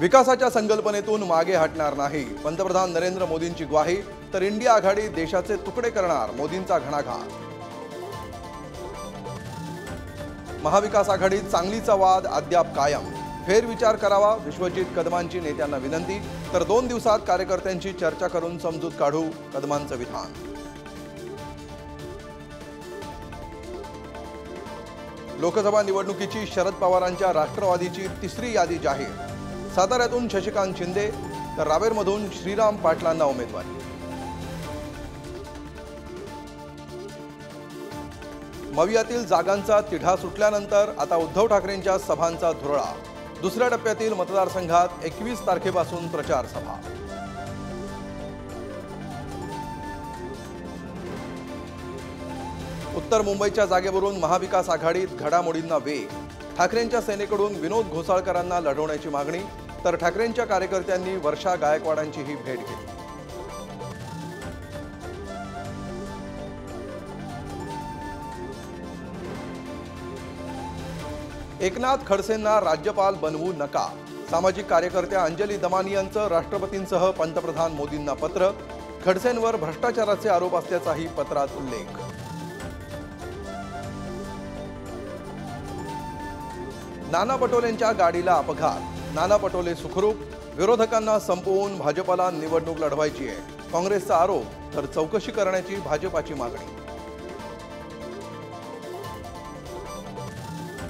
विकासाच्या संकल्पनेतून मागे हटणार नाही, पंतप्रधान नरेंद्र मोदींची ग्वाही. तर इंडिया आघाडी देशाचे तुकडे करणार, मोदींचा घणाघात. महाविकास आघाडीत चांगलीचा वाद अद्याप कायम, फेरविचार करावा, विश्वजित कदमांची नेत्यांना विनंती. तर 2 दिवसात कार्यकर्त्यांची चर्चा करून समजूत काढू, कदमांचं विधान. लोकसभा निवडणुकीची शरद पवारांच्या राष्ट्रवादीची तिसरी यादी जाहीर. साताऱ्यातून शशिकांत शिंदे तर रावेरमधून श्रीराम पाटलांना उमेदवारी. मवियातील जागांचा तिढा सुटल्यानंतर आता उद्धव ठाकरेंच्या सभांचा धुरळा. दुसऱ्या टप्प्यातील मतदारसंघात 21 तारखेपासून प्रचार सभा. उत्तर मुंबईच्या जागेवरून महाविकास आघाडीत घडामोडींना वेग. ठाकरेंच्या सेनेकडून विनोद घोसाळकरांना लढवण्याची मागणी. तर ठाकरेंच्या कार्यकर्त्यांनी वर्षा गायकवाडांचीही भेट घेतली. एकनाथ खडसेंना राज्यपाल बनवू नका. सामाजिक कार्यकर्त्या अंजली दमानी यांचं राष्ट्रपतींसह पंतप्रधान मोदींना पत्र. खडसेंवर भ्रष्टाचाराचे आरोप असल्याचाही पत्रात उल्लेख. नाना पटोलेंच्या गाडीला अपघात. नाना पटोले सुखरूप. विरोधकांना संपवून भाजपला निवडणूक लढवायची आहे, काँग्रेसचा आरोप. तर चौकशी करण्याची भाजपाची मागणी.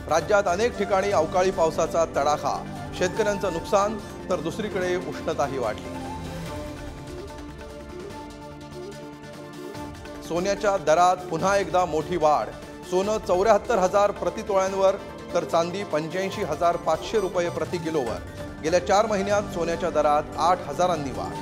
राज्यात अनेक ठिकाणी अवकाळी पावसाचा तडाखा. शेतकऱ्यांचं नुकसान. तर दुसरीकडे उष्णताही वाढली. सोन्याच्या दरात पुन्हा एकदा मोठी वाढ. सोनं 74,000 प्रतितोळ्यांवर तर चांदी 85,500 रुपये प्रति किलोवर. गेल्या 4 महिन्यात सोन्याच्या दरात 8,000 वाढ.